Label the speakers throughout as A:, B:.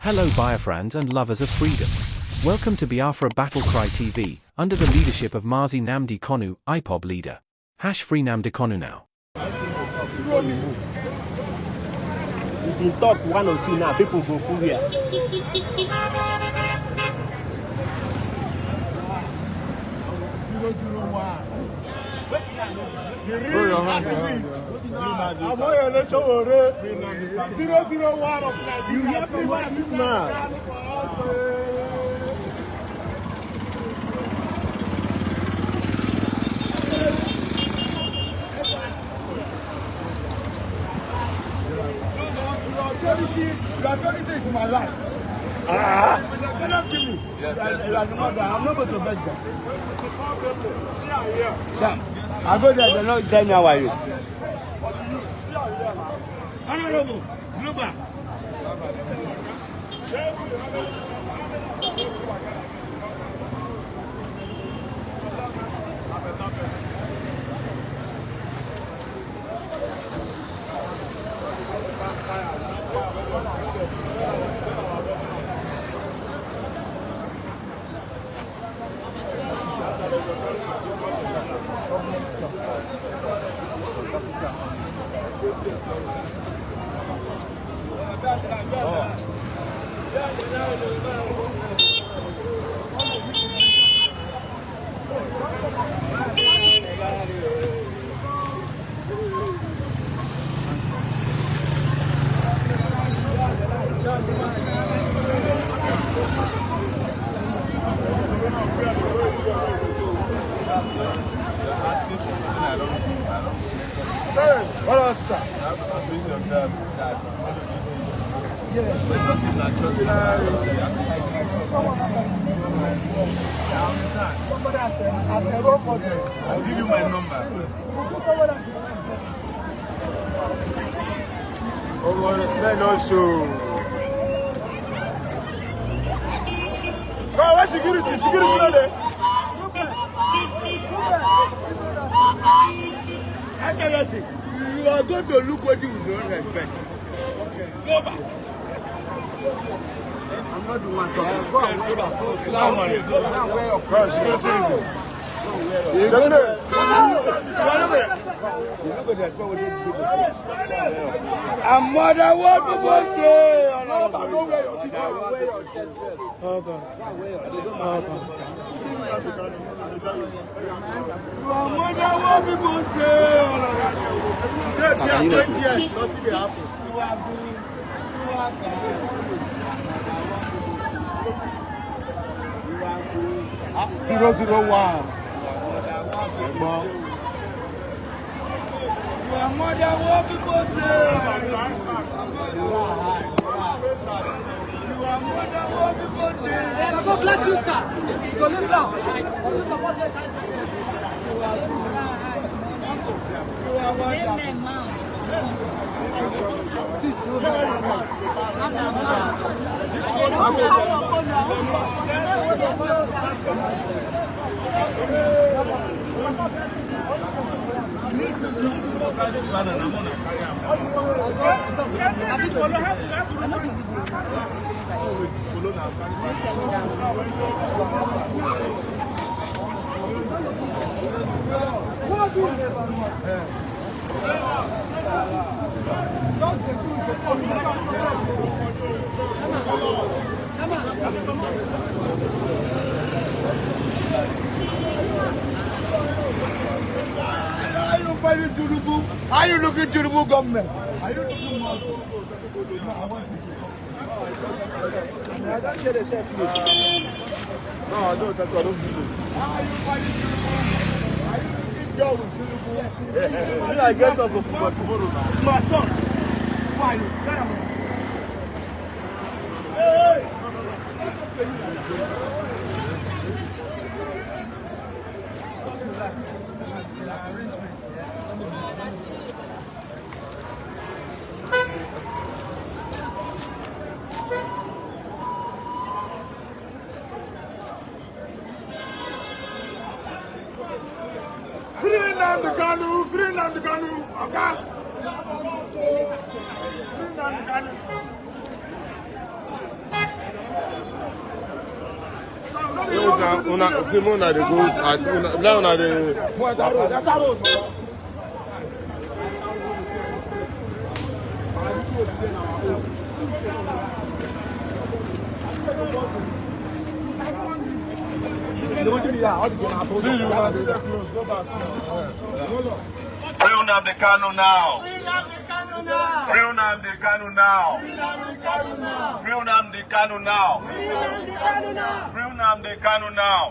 A: Hello Biafrans and lovers of freedom. Welcome to Biafra Battle Cry TV, under the leadership of Mazi Nnamdi Kanu, IPOB leader. Free Nnamdi Kanu now.
B: If you talk one or two now, people go through here.
C: Omoyele Sowore 001 of Nigeria.
B: This man.
C: Your authority is my life. You cannot kill me. Yes, I'm not going to beg them. I go there, they don't tell me how are you. Honorable, Global. What else, sir?
D: I'll give you my number.
C: Men also. No, where's security? Security not there. Excellency, you are going to look what you don't respect. Go back. I'm not the one talking. Go back. Security reason. You don't know. I'm mother what people say. Mother what people say. Yes, 20 years, nothing will happen. 001. Your mother what people say. Your mother what people say.
E: God bless you, sir. You go live long. You support the country.
C: Are you looking to remove government? Are you looking more? I don't share the same place. No, I don't. Are you fighting to remove? Are you looking job with Tinubu? I get off of tomorrow now. My son. Why you? Hey! Free Nnamdi Kanu, free Nnamdi Kanu, okay? Free Nnamdi Kanu. Simona, they go. Now, they.
F: Free Nnamdi Kanu now. Free Nnamdi Kanu now. Free Nnamdi Kanu now. Free Nnamdi Kanu now.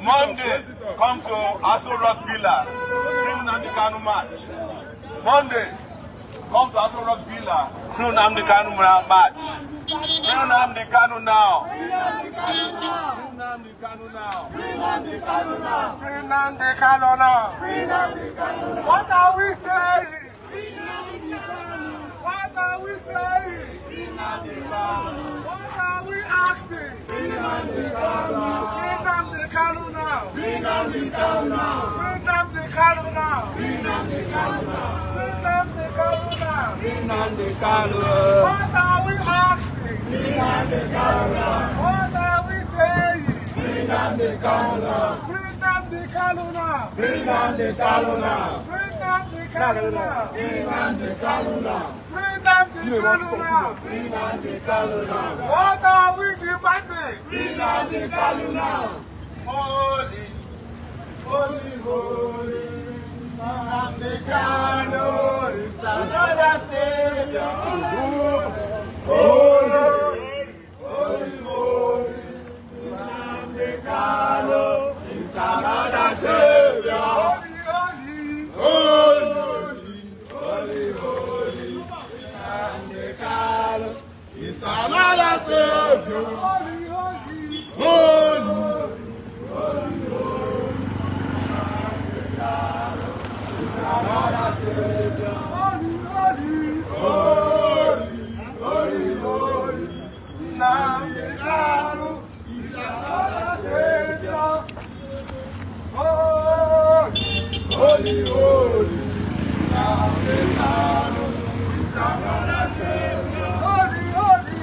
F: Monday, come to Aso Rock Villa. Free Nnamdi Kanu march. Monday, come to Aso Rock Villa. Free Nnamdi Kanu march. Free Nnamdi Kanu now. Free Nnamdi Kanu now. Free Nnamdi Kanu now. Free Nnamdi Kanu now. What are we saying? What are we saying? What are we asking? Free Nnamdi Kanu now. Free Nnamdi Kanu now. Free Nnamdi Kanu now. Free Nnamdi Kanu now. Free Nnamdi Kanu now. Free Nnamdi Kanu. What are we asking? Free Nnamdi Kanu now. What are we saying? Free Nnamdi Kanu now. Free Nnamdi Kanu now. Free Nnamdi Kanu now. Free Nnamdi Kanu now. Free Nnamdi Kanu now. Free Nnamdi Kanu now. Free Nnamdi Kanu now. What are we demanding? Free Nnamdi Kanu now. Holy, holy, holy. Nnamdi Kanu is another savior. Holy, holy, holy. Nnamdi Kanu is another savior. Holy, holy, holy. Nnamdi Kanu is another savior. Holy, holy, holy, holy. Another savior. Holy, holy,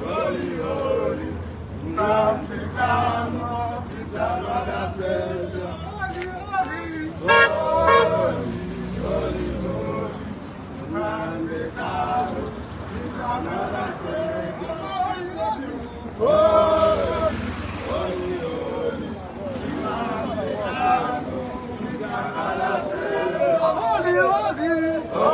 F: holy, holy. Nnamdi Kanu is another savior. Holy, holy, holy. Nnamdi Kanu is another savior. Holy, holy, holy, holy. Nnamdi Kanu is another savior.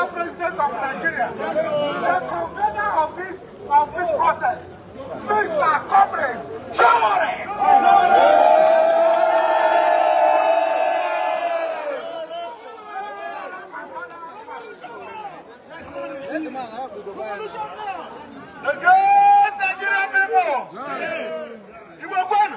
F: President of Nigeria, the convener of this protest, Mr. Comrade Sowore. The great Nigerian people, you were born.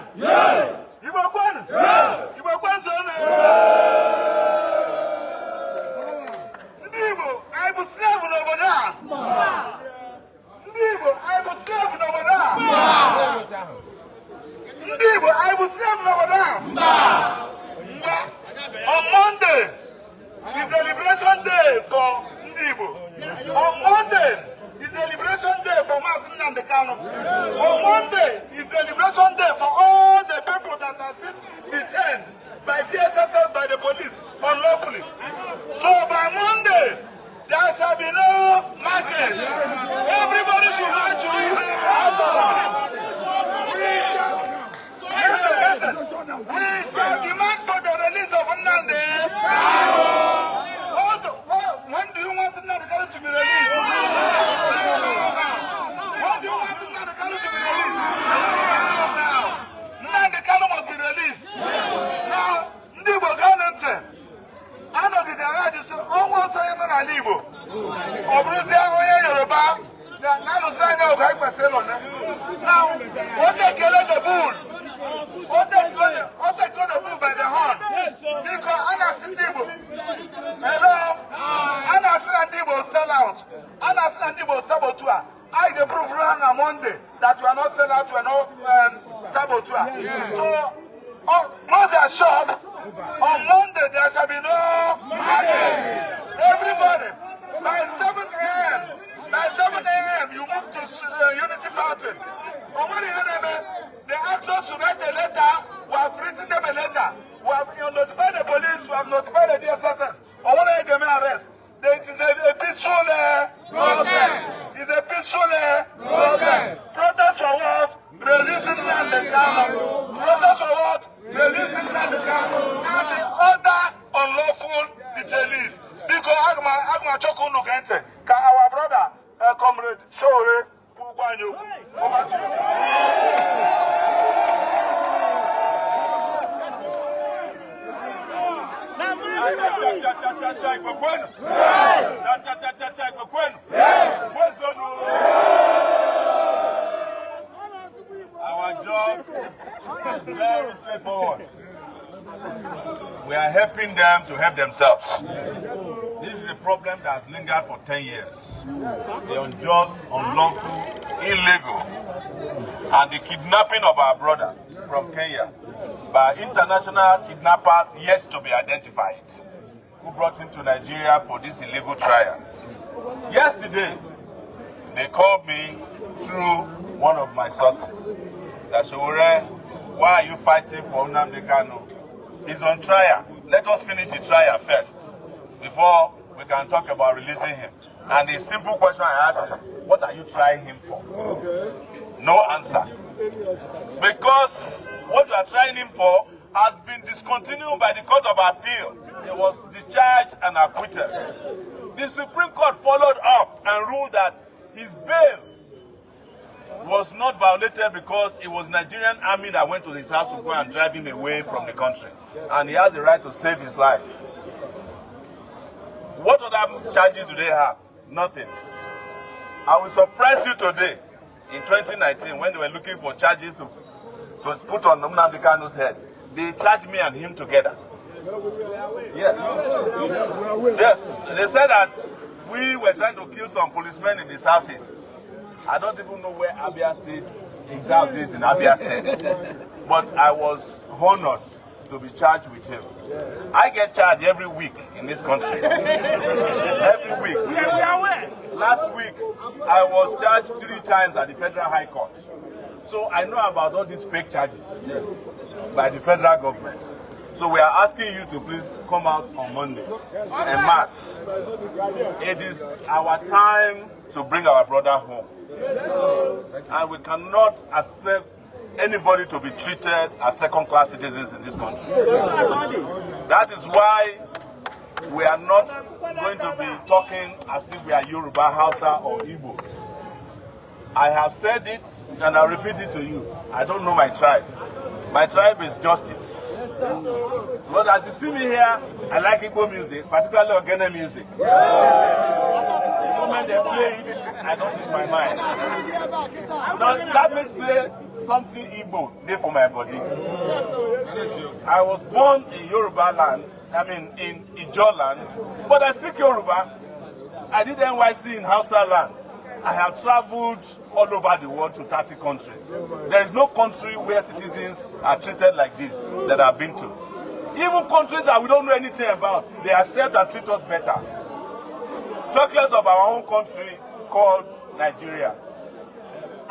F: On Monday is the liberation day for all the people that have been detained by DSSS, by the police, unlawfully. So by Monday, there shall be no market. Everybody should march to it. We shall demand for the release of Nnamdi. When do you want Nnamdi to be released? When do you want Nnamdi to be released? Now, Nnamdi must be released. Now, ndị Igbo ga-anọ ntị. Anọgide agha ji sị ọnwa ọsọ ya nọ n'ala Igbo. Ọ bụrụzie onye Yoruba na-alụsị anya oge anyị kwesịrị ịlọ na. Now, what they kill the bull. What they gonna do by the horn? Because Anasi Igbo. Hello? Anasi Igbo sell out. Anasi Igbo saboteur. I can prove on Monday that we are not sell out, we are not saboteur. So, close their shop. On Monday there shall be no market. Everybody, by 7 a.m. By 7 a.m. you move to Unity Fountain. They asked us to write a letter. We have written them a letter. We have notified the police. We have notified the DSSS. I want to get them arrest. It is a peaceful protest. It is a peaceful protest. Protest for what? Releasing Nnamdi Kanu. Protest for what? Releasing Nnamdi Kanu. And the other unlawful detainees. Because Agma Chokunu Gente, our brother, comrade Sowore, over to you.
C: Our job is very straightforward. We are helping them to help themselves. This is a problem that has lingered for 10 years. The unjust, unlawful, illegal, and the kidnapping of our brother from Kenya by international kidnappers yet to be identified, who brought him to Nigeria for this illegal trial. Yesterday, they called me through one of my sources that Sowore, why are you fighting for Nnamdi Kanu? He's on trial. Let us finish the trial first before we can talk about releasing him. And the simple question I ask is, what are you trying him for? No answer. Because what you are trying him for has been discontinued by the Court of Appeal. He was discharged and acquitted. The Supreme Court followed up and ruled that his bail was not violated because it was Nigerian army that went to his house to go and drive him away from the country. And he has the right to save his life. What other charges do they have? Nothing. I will surprise you today, in 2019, when they were looking for charges to put on Nnamdi Kanu's head. They charged me and him together. Yes. Yes. They said that we were trying to kill some policemen in the southeast. I don't even know where Abia State exact is in Abia State. But I was honored to be charged with him. I get charged every week in this country. Every week. Last week, I was charged 3 times at the Federal High Court. So I know about all these fake charges by the federal government. So we are asking you to please come out on Monday en masse. It is our time to bring our brother home. And we cannot accept anybody to be treated as second-class citizens in this country. That is why we are not going to be talking as if we are Yoruba, Hausa, or Igbo. I have said it, and I'll repeat it to you. I don't know my tribe. My tribe is justice. But as you see me here, I like Igbo music, particularly Ogene music. The moment they play it, I don't lose my mind. Now, that makes me something Igbo there for my body. I was born in Yoruba land, in Ijo land, but I speak Yoruba. I did NYC in Hausa land. I have traveled all over the world to 30 countries. There is no country where citizens are treated like this that I've been to. Even countries that we don't know anything about, they accept and treat us better. Talk less of our own country called Nigeria.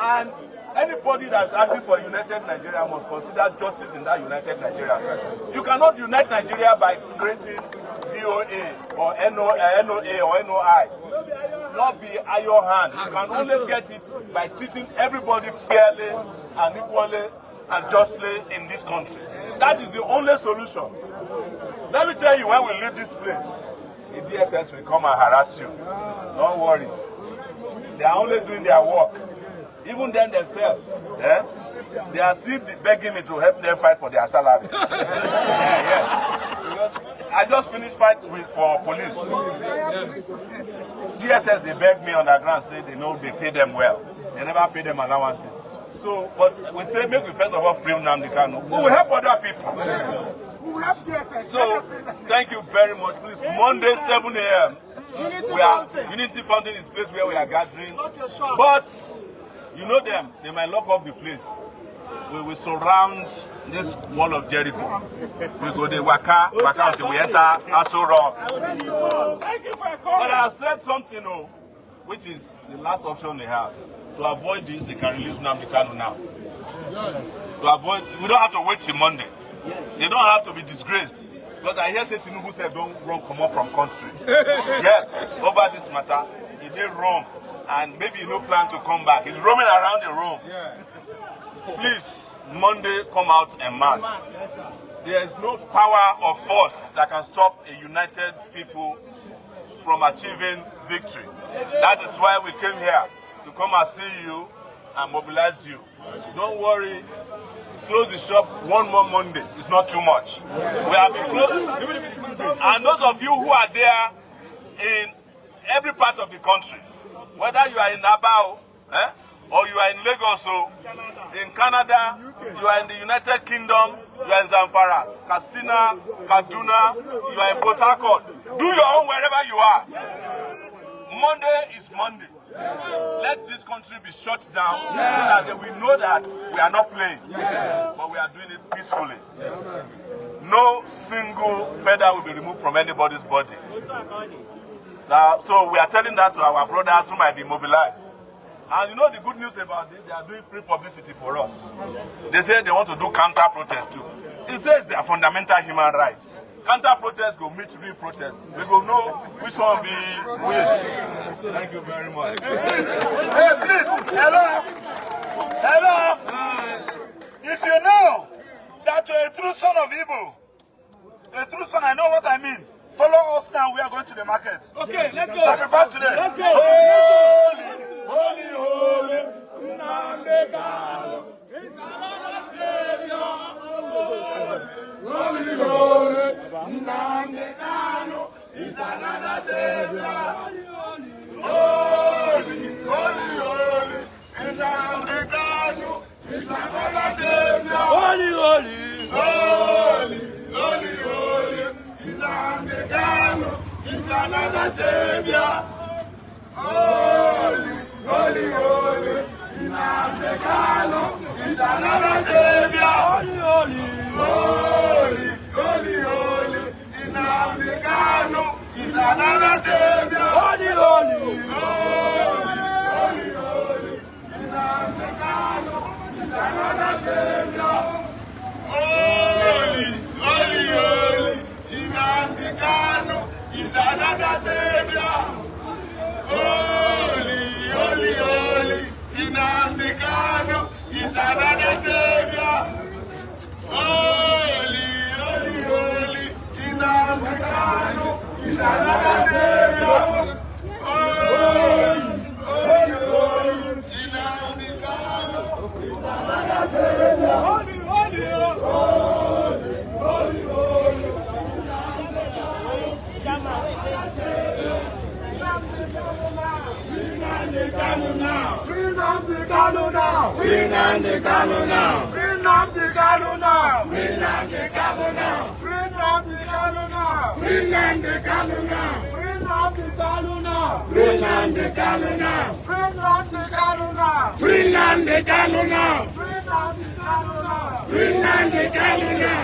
C: And anybody that's asking for united Nigeria must consider justice in that united Nigeria. You cannot unite Nigeria by creating VOA or NOA or NOI. Not be iron hand. You can only get it by treating everybody fairly and equally and justly in this country. That is the only solution. Let me tell you, when we leave this place, the DSS will come and harass you. Don't worry. They are only doing their work. Even them themselves, they are still begging me to help them fight for their salary. Yes. Because I just finished fight for police. DSS, they beg me on the ground, say they know they pay them well. They never pay them allowances. So, but we say, make we first of all free Nnamdi Kanu. We will help other people.
F: We will help DSS.
C: So, thank you very much. Please, Monday, 7 a.m. Unity Fountain is a place where we are gathering. But, you know them, they might lock up the place. We will surround this wall of Jericho. We go the waka until we enter Aso Rock.
F: Thank you for calling.
C: But I have said something, which is the last option they have. To avoid this, they can release Nnamdi Kanu now. To avoid, we don't have to wait till Monday. They don't have to be disgraced. Because I hear say Tinubu said don't run come up from country. Yes, over this matter, he did wrong. And maybe he no plan to come back. He's roaming around the room. Please, Monday, come out en masse. There is no power or force that can stop a united people from achieving victory. That is why we came here, to come and see you and mobilize you. Don't worry, close the shop one more Monday. It's not too much. We have been closing. And those of you who are there in every part of the country, whether you are in Abao, or you are in Lagos, in Canada, you are in the United Kingdom, you are in Zamfara, Katsina, Kaduna, you are in Port Harcourt. Do your own wherever you are. Monday is Monday. Let this country be shut down so that we know that we are not playing, but we are doing it peacefully. No single feather will be removed from anybody's body. Now, so we are telling that to our brothers who might be mobilized. And you know the good news about this, they are doing free publicity for us. They say they want to do counter-protest too. It says they are fundamental human rights. Counter-protest go meet real protest. We go know which one be which. Thank you very much.
F: Hey, please, hello. If you know that you're a true son of Igbo, a true son, I know what I mean. Follow us now, we are going to the market. Okay, let's go. Sacrifice today. Let's go. Holy, holy, Nnamdi Kanu is another savior. Holy, holy, Nnamdi Kanu is another savior. Holy, holy, holy, Nnamdi Kanu is another savior. Holy, holy, holy, holy, holy, Nnamdi Kanu is another savior. Holy, holy, holy, Nnamdi Kanu is another savior. Holy, holy, holy, holy, holy, Nnamdi Kanu is another savior. Holy, holy, holy, holy, Nnamdi Kanu is another savior. Holy, holy, holy, Nnamdi Kanu is another savior. Holy, holy, holy, Nnamdi Kanu is another savior. Holy, holy, holy, Nnamdi Kanu is another savior. Holy, holy, holy, Nnamdi Kanu is another savior. Holy, holy, holy, holy, Nnamdi Kanu now. Free Nnamdi Kanu now. Free Nnamdi Kanu now. Free Nnamdi Kanu now. Free Nnamdi Kanu now. Free Nnamdi Kanu now. Free Nnamdi Kanu now. Free Nnamdi Kanu now. Free Nnamdi Kanu now. Free Nnamdi Kanu now. Free Nnamdi Kanu now. Free Nnamdi Kanu now. Free Nnamdi Kanu now.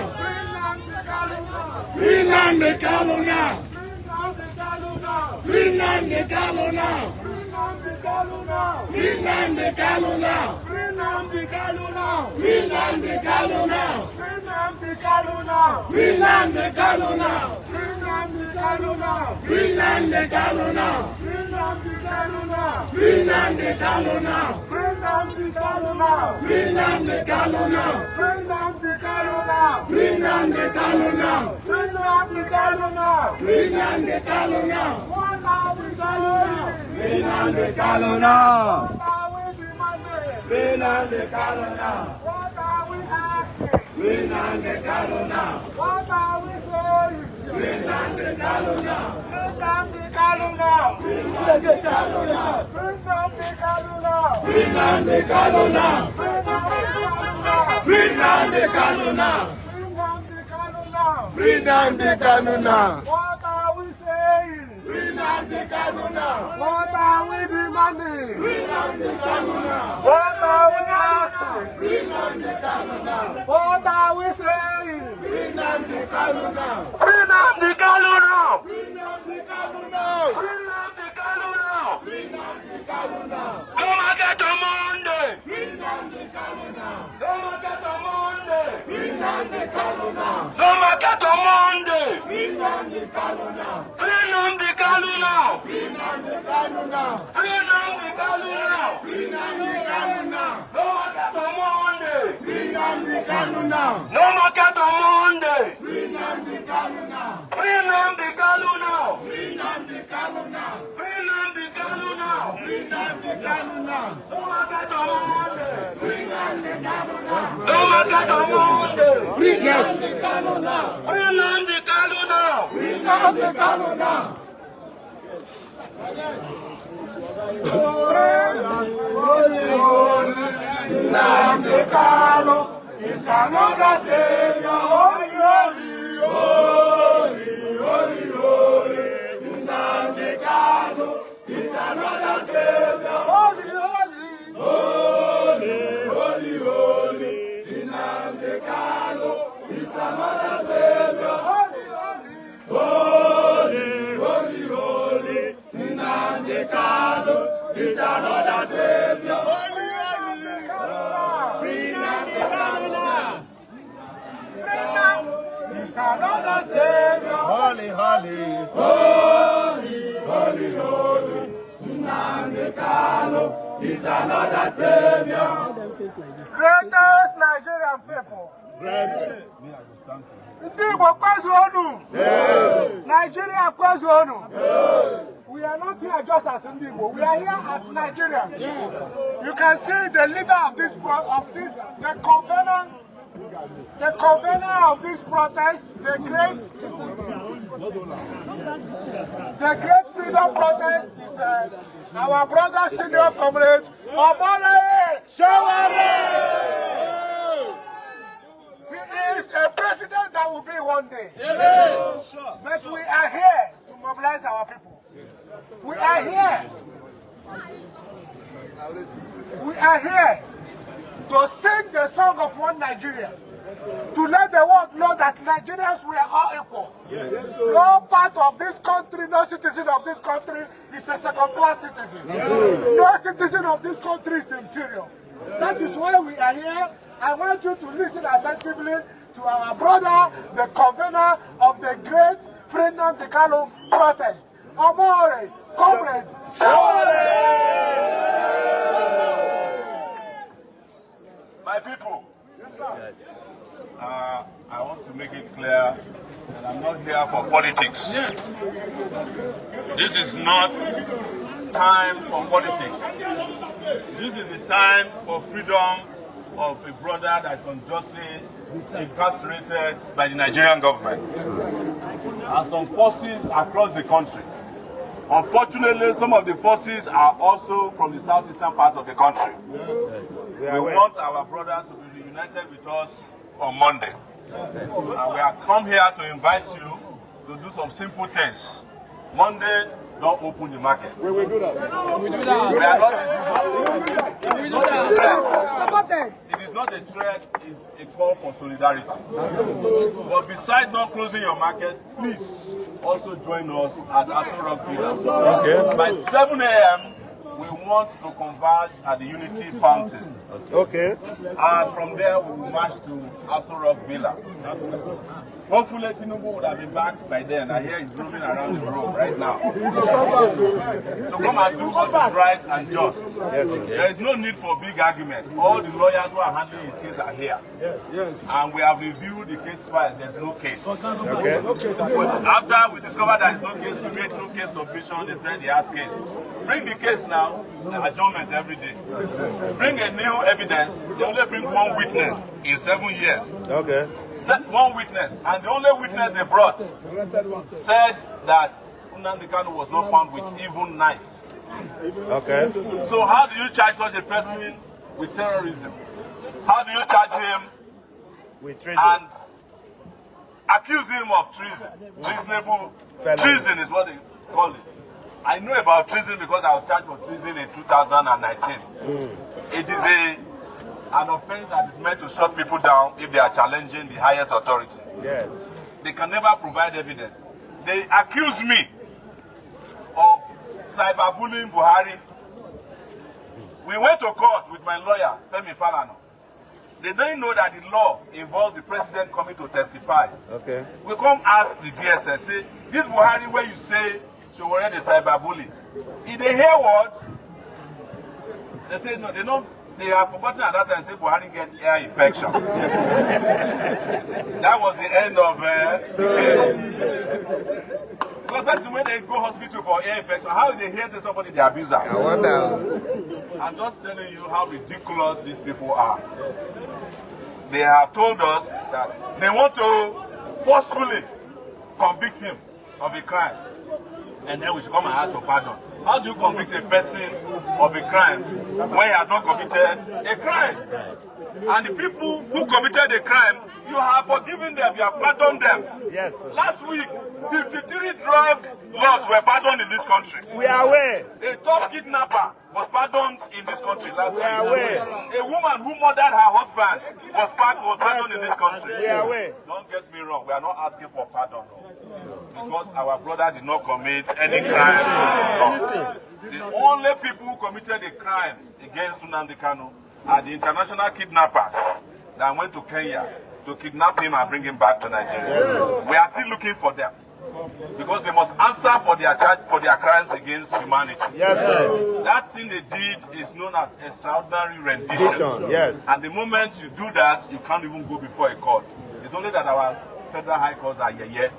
F: Free Nnamdi Kanu now. Free Nnamdi Kanu now. Free Nnamdi Kanu now. Free Nnamdi Kanu now. Free Nnamdi Kanu now. Free Nnamdi Kanu now. Free Nnamdi Kanu now. Free Nnamdi Kanu now. Free Nnamdi Kanu now. Free Nnamdi Kanu now. Free Nnamdi Kanu now. Free Nnamdi Kanu now. Free Nnamdi Kanu now. Free Nnamdi Kanu now. Free Nnamdi Kanu now. Free Nnamdi Kanu now. Free Nnamdi Kanu now. Free Nnamdi Kanu now. What are we doing? Free Nnamdi Kanu now. What are we demanding? Free Nnamdi Kanu now. What are we asking? Free Nnamdi Kanu now. What are we saying? Free Nnamdi Kanu now. Free Nnamdi Kanu now. Free Nnamdi Kanu now. Free Nnamdi Kanu now. Free Nnamdi Kanu now. Free Nnamdi Kanu now. Free Nnamdi Kanu now. What are we saying? Free Nnamdi Kanu now. What are we demanding? Free Nnamdi Kanu now. What are we asking? Free Nnamdi Kanu now. What are we saying? Free Nnamdi Kanu now. Free Nnamdi Kanu now. Free Nnamdi Kanu now. Free Nnamdi Kanu now. Free Nnamdi Kanu now. No market on Monday. Free Nnamdi Kanu now. No market on Monday. Free Nnamdi Kanu now. No market on Monday. Free Nnamdi Kanu now. Free Nnamdi Kanu now. Free Nnamdi Kanu now. Free Nnamdi Kanu now. Free Nnamdi Kanu now. No market on Monday. Free Nnamdi Kanu now. No market on Monday. Free Nnamdi Kanu now. Free Nnamdi Kanu now. Free Nnamdi Kanu now. Free Nnamdi Kanu now. Free Nnamdi Kanu now. No market on Monday. Free Nnamdi Kanu now. No market on Monday. Free Nnamdi Kanu now. Free Nnamdi Kanu now. Free Nnamdi Kanu now. Nnamdi Kanu is another savior. Holy, holy, holy, holy, holy. Nnamdi Kanu is another savior. Holy, holy, holy, holy, holy. Nnamdi Kanu is another savior. Holy, holy, holy, holy. Nnamdi Kanu is another savior. Holy, holy, free Nnamdi Kanu now. Free Nnamdi is another savior. Holy, holy, holy, holy, holy. Nnamdi Kanu is another savior. Greatest Nigerian people. Greatest. Nigeria Kwazonu. We are not here just as Indigo. We are here as Nigerians. Yes. You can see the leader of this the convener of this protest, the great freedom protest is our brother senior comrade Omoyele. Sowore. He is a president that will be one day. Yes. But we are here to mobilize our people. We are here. We are here to sing the song of one Nigeria. To let the world know that Nigerians, we are all equal. Yes. No part of this country, no citizen of this country is a second-class citizen. Yes. No citizen of this country is inferior. That is why we are here. I want you to listen attentively to our brother, the convener of the great Free Nnamdi Kanu protest. Omoyele, comrade, Sowore!
C: My people, yes. I want to make it clear that I'm not here for politics. Yes. This is not time for politics. This is the time for freedom of a brother that is unjustly incarcerated by the Nigerian government and some forces across the country. Unfortunately, some of the forces are also from the southeastern part of the country. Yes. We want our brother to be reunited with us on Monday. Yes. And we have come here to invite you to do some simple things. Monday, don't open the market. We will do that. We do that. We are not It is not a threat, it's a call for solidarity. But besides not closing your market, please also join us at Aso Rock Villa. Okay. By 7 a.m., we want to converge at the Unity Fountain.
B: Okay.
C: And from there, we will march to Aso Rock Villa. Hopefully, Tinubu would have been back by then. I hear he's roaming around the road right now. So come and do what is right and just.
B: Yes,
C: there is no need for big arguments. All the lawyers who are handling his case are here. And we have reviewed the case file. There's no case.
B: Okay.
C: After we discovered there is no case, we made no case submission. They said he has case. Bring the case now. Adjournment every day. Bring a new evidence. They only bring one witness in 7 years.
B: Okay.
C: One witness, and the only witness they brought said that Nnamdi Kanu was not found with even knife.
B: Okay.
C: So how do you charge such a person with terrorism? How do you charge him
B: With treason.
C: and accuse him of treason? Reasonable treason is what they call it. I know about treason because I was charged for treason in 2019. It is an offense that is meant to shut people down if they are challenging the highest authority.
B: Yes.
C: They can never provide evidence. They accuse me of cyberbullying Buhari. We went to court with my lawyer, Femi Falana. They don't know that the law involves the president coming to testify.
B: Okay.
C: We come ask the DSS, say, this Buhari where you say Sowore the cyberbully. If they hear what? They say no, they don't. They have forgotten at that time say Buhari get air infection. That was the end of because person when they go hospital for air infection, how do they hear say somebody the abuser?
B: I wonder.
C: I'm just telling you how ridiculous these people are. They have told us that they want to forcefully convict him of a crime, and then we should come and ask for pardon. How do you convict a person of a crime when he has not committed a crime? And the people who committed a crime, you have forgiven them, you have pardoned them.
B: Yes, sir.
C: Last week, 53 drug lords were pardoned in this country.
B: We are aware.
C: A top kidnapper was pardoned in this country last week.
B: We are aware.
C: A woman who murdered her husband was pardoned in this country.
B: We are aware.
C: Don't get me wrong, we are not asking for pardon. Because our brother did not commit any crime. The only people who committed a crime against Nnamdi Kanu are the international kidnappers that went to Kenya to kidnap him and bring him back to Nigeria. We are still looking for them. Because they must answer for their crimes against humanity.
B: Yes, sir.
C: That thing they did is known as extraordinary rendition.
B: Yes.
C: And the moment you do that, you can't even go before a court. It's only that our federal high courts are yeye.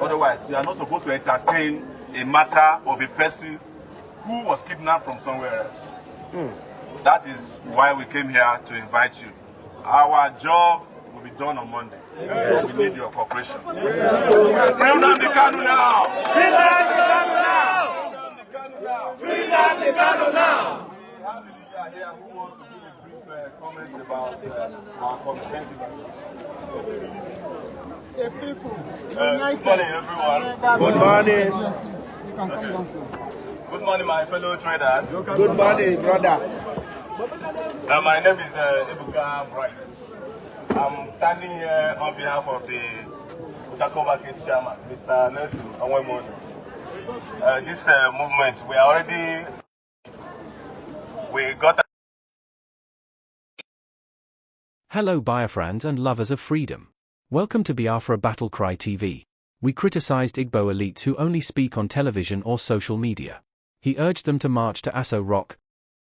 C: Otherwise, you are not supposed to entertain a matter of a person who was kidnapped from somewhere else. That is why we came here to invite you. Our job will be done on Monday. So we need your cooperation. Free Nnamdi Kanu now!
B: Free Nnamdi Kanu now!
C: Free Nnamdi Kanu now! We have a leader here who wants to give a brief comment about our commitment.
F: The people
C: Good morning, everyone.
B: Good morning.
F: You can come down soon.
C: Good morning, my fellow traders.
B: Good morning, brother.
C: My name is Ebuka Bright. I'm standing here on behalf of the Utakoba Kate chairman, Mr. Nelson Onwemonu. This movement, we got.
A: Hello Biafrans and lovers of freedom. Welcome to Biafra Battle Cry TV. We criticized Igbo elites who only speak on television or social media. He urged them to march to Aso Rock,